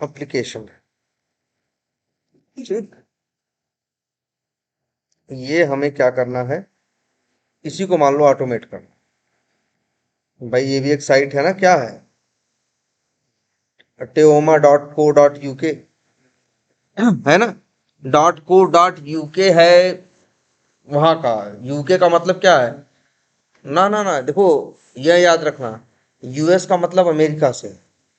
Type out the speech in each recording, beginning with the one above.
Application है। ठीक, ये हमें क्या करना है, इसी को मान लो ऑटोमेट करना। भाई ये भी एक साइट है ना, क्या है, teoma.co.uk है ना, .co.uk है, वहां का। यूके का मतलब क्या है, ना ना ना देखो, यह याद रखना, यूएस का मतलब अमेरिका से,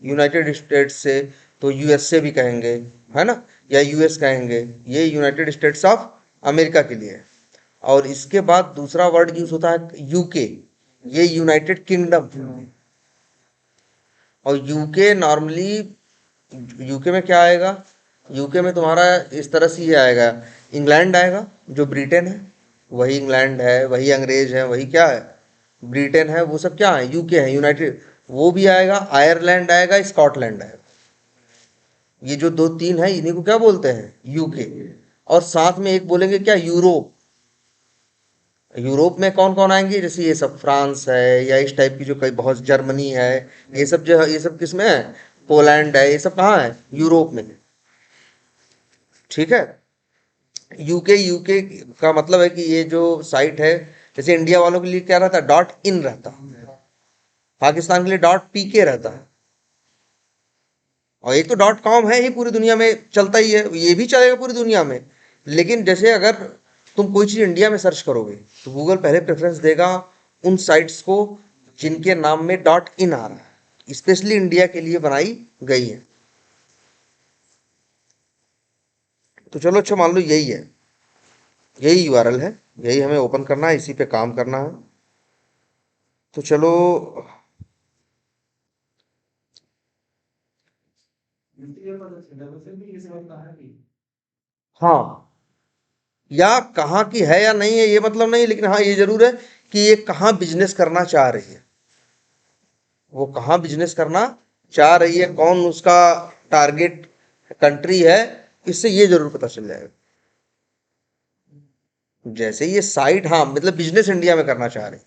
यूनाइटेड स्टेट्स से, तो यूएसए भी कहेंगे, है ना, या यूएस कहेंगे, ये यूनाइटेड स्टेट्स ऑफ अमेरिका के लिए है। और इसके बाद दूसरा वर्ड यूज होता है यूके, ये यूनाइटेड किंगडम। और यूके नॉर्मली, यूके में क्या आएगा, यूके में तुम्हारा इस तरह से ये आएगा, इंग्लैंड आएगा, जो ब्रिटेन है वही इंग्लैंड है, वही अंग्रेज है, वही क्या है, ब्रिटेन है, वो सब क्या है, यूके है, यूनाइटेड। वो भी आएगा, आयरलैंड आएगा, स्कॉटलैंड आएगा, ये जो दो तीन है इन्हीं को क्या बोलते हैं, यूके। और साथ में एक बोलेंगे क्या, यूरोप। यूरोप में कौन कौन आएंगे, जैसे ये सब फ्रांस है, या इस टाइप की जो कई बहुत, जर्मनी है, ये सब जो है, ये सब किस में है, पोलैंड है, ये सब कहाँ है, यूरोप में। ठीक है, यूके, यूके का मतलब है कि ये जो साइट है, जैसे इंडिया वालों के लिए क्या रहता है, .in रहता है, पाकिस्तान के लिए .pk रहता है, और एक तो .com है ही, पूरी दुनिया में चलता ही है, ये भी चलेगा पूरी दुनिया में। लेकिन जैसे अगर तुम कोई चीज इंडिया में सर्च करोगे, तो गूगल पहले प्रेफरेंस देगा उन साइट्स को जिनके नाम में .in आ रहा है, स्पेशली इंडिया के लिए बनाई गई है। तो चलो अच्छा, मान लो यही है, यही यूआरएल है, यही हमें ओपन करना है, इसी पे काम करना है। तो चलो, हाँ, या कहाँ की है या नहीं है ये मतलब नहीं, लेकिन हाँ ये जरूर है कि ये कहाँ बिजनेस करना चाह रही है, वो कहाँ बिजनेस करना चाह रही है, कौन उसका टारगेट कंट्री है, इससे ये जरूर पता चल जाएगा। जैसे ये साइट, हाँ मतलब बिजनेस इंडिया में करना चाह रहे हैं,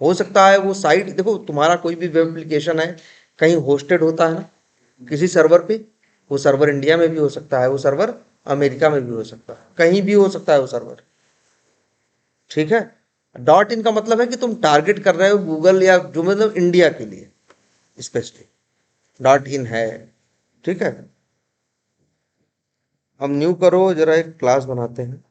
हो सकता है वो साइट, देखो तुम्हारा कोई भी वेब एप्लीकेशन है, कहीं होस्टेड होता है ना, किसी सर्वर पे, वो सर्वर इंडिया में भी हो सकता है, वो सर्वर अमेरिका में भी हो सकता है, कहीं भी हो सकता है वो सर्वर। ठीक है, .in का मतलब है कि तुम टारगेट कर रहे हो गूगल, या जो मतलब इंडिया के लिए स्पेशली .in है। ठीक है, हम न्यू करो, जरा एक क्लास बनाते हैं।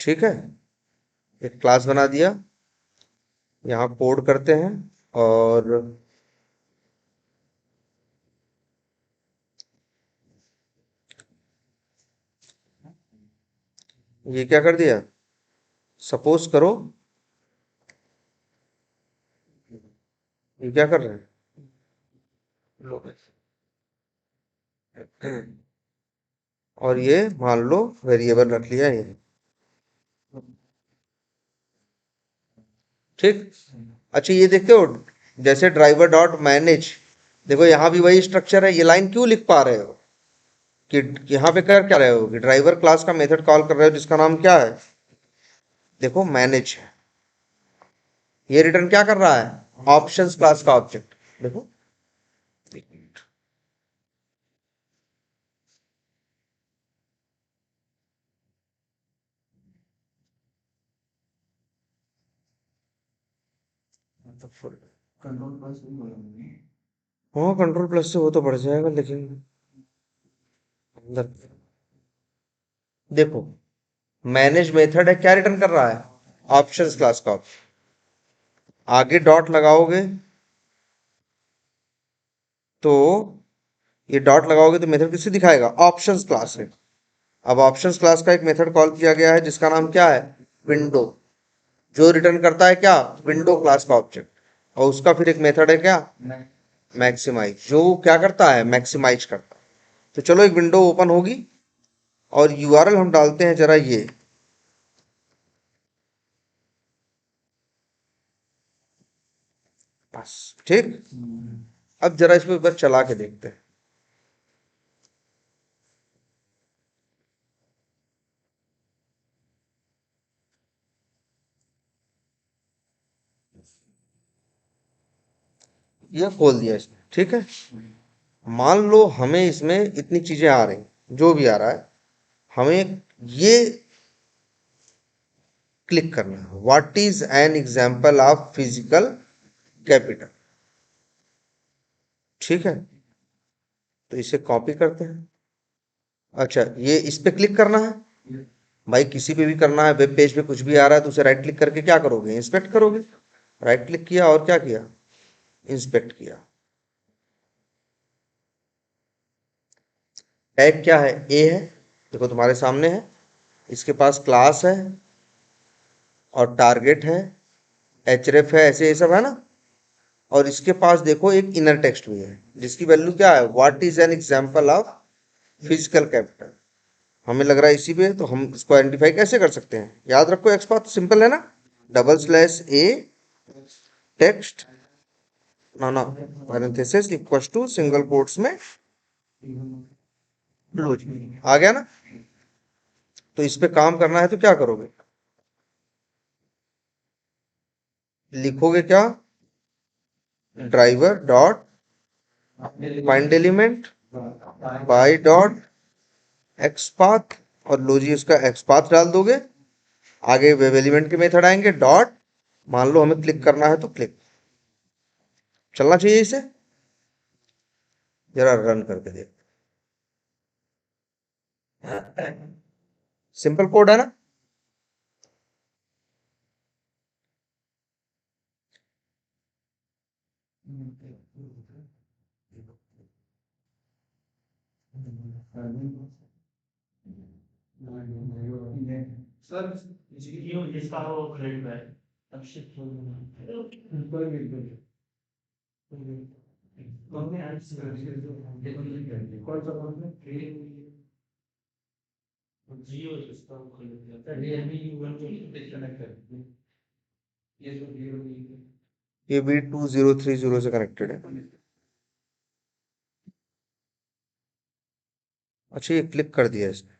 ठीक है, एक क्लास बना दिया, यहाँ कोड करते हैं, और ये क्या कर दिया, सपोज करो, ये क्या कर रहे हैं, और ये मान लो वेरिएबल रख लिया ये। ठीक, अच्छा ये देखते हो, जैसे ड्राइवर डॉट मैनेज, देखो यहाँ भी वही स्ट्रक्चर है, ये लाइन क्यों लिख पा रहे हो, कि यहाँ पे कर क्या रहे हो, कि ड्राइवर क्लास का मेथड कॉल कर रहे हो जिसका नाम क्या है, देखो मैनेज है, ये रिटर्न क्या कर रहा है, ऑप्शंस क्लास का ऑब्जेक्ट। देखो, हाँ कंट्रोल प्लस से वो तो बढ़ जाएगा, लेकिन अंदर देखो, मैनेज मेथड है, क्या रिटर्न कर रहा है, ऑप्शंस क्लास का option। आगे डॉट लगाओगे, तो ये डॉट लगाओगे तो मेथड किससे दिखाएगा, ऑप्शंस क्लास से। अब ऑप्शंस क्लास का एक मेथड कॉल किया गया है जिसका नाम क्या है, विंडो, जो रिटर्न करता है क्या, विंडो क्लास का ऑब्जेक्ट। और उसका फिर एक मेथड है क्या, मैक्सिमाइज, जो क्या करता है, मैक्सिमाइज करता है। तो चलो एक विंडो ओपन होगी, और यूआरएल हम डालते हैं जरा ये, बस। ठीक, अब जरा इसको एक बार चला के देखते हैं। ये खोल दिया इसने, ठीक है। मान लो हमें इसमें इतनी चीजें आ रही, जो भी आ रहा है, हमें ये क्लिक करना है, what is an example of physical capital, ठीक है। तो इसे कॉपी करते हैं। अच्छा, ये इस पे क्लिक करना है भाई, किसी पे भी करना है, वेब पेज पे कुछ भी आ रहा है तो उसे राइट क्लिक करके क्या करोगे, इंस्पेक्ट करोगे। राइट क्लिक किया और क्या किया, इंस्पेक्ट किया। टैग क्या है, ए है, देखो तुम्हारे सामने है। इसके पास क्लास है और टारगेट है, एचरेफ है, ऐसे ये सब है ना। और इसके पास देखो एक इनर टेक्स्ट भी है जिसकी वैल्यू क्या है, what is an example of physical capital. हमें लग रहा है इसी पे, तो हम इसको आइडेंटिफाई कैसे कर सकते हैं, याद रखो एक्सपाथ सिंपल है ना, डबल स्लैश ए टेक्स्ट, ना ना, parenthesis equals to single quotes में लो जी, आ गया ना। तो इस पे काम करना है तो क्या करोगे, लिखोगे क्या, driver dot find element by dot XPath, और लो जी उसका एक्सपाथ डाल दोगे। आगे वेब एलिमेंट के मेथड आएंगे, डॉट, मान लो हमें क्लिक करना है तो क्लिक, चलना चाहिए इसे। जरा रन करके देख, सिंपल कोड है ना। सर जीपीयू जिसका वो खरीद है अक्षित बिल्कुल बिल्कुल हमने आज कौन सा फोन में जियो जिसका वो खरीद है रियलमी वन जो कनेक्ट कर ये जो रियलमी ये भी 2030 से कनेक्टेड है। अच्छा, ये क्लिक कर दिया इसने।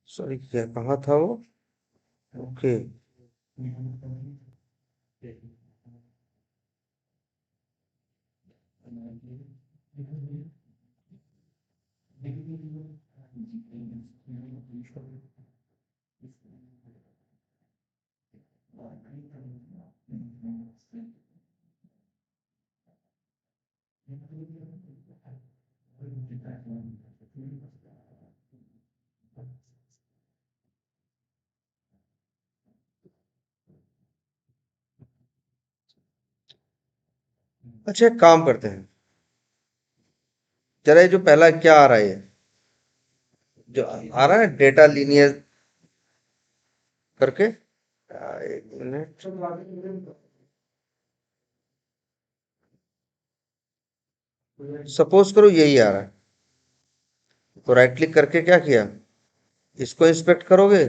सॉरी, क्या कहाँ था वो, ओके। अच्छा, एक काम करते हैं, जरा ये जो पहला क्या आ रहा है, ये जो आ रहा है डेटा लीनियर करके, एक मिनट, सपोज करो यही आ रहा है, तो राइट क्लिक करके क्या किया, इसको इंस्पेक्ट करोगे।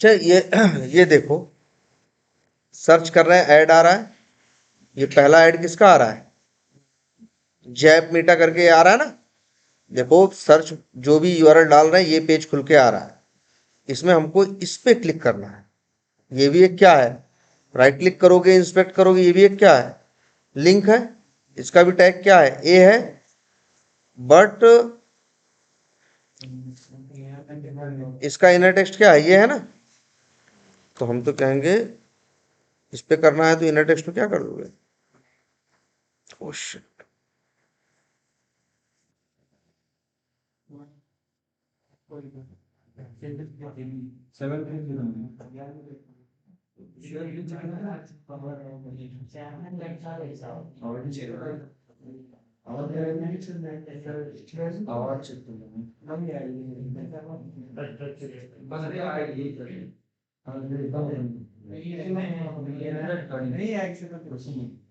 अच्छा ये देखो, सर्च कर रहे हैं, ऐड आ रहा है। ये पहला ऐड किसका आ रहा है? जैप मीटा करके आ रहा है ना। देखो सर्च, जो भी यूआरएल डाल रहे हैं ये पेज खुल के आ रहा है। इसमें हमको इस पे क्लिक करना है। ये भी एक क्या है, राइट क्लिक करोगे, इंस्पेक्ट करोगे, ये भी एक क्या है, लिंक है। इसका भी टैग क्या है, ए है। बट इसका इनर टेक्स्ट क्या है, ये है ना। तो हम तो कहेंगे इस पे करना है तो इनर टेक्स्ट में क्या कर दोगे? Oh shit. नहीं, actually,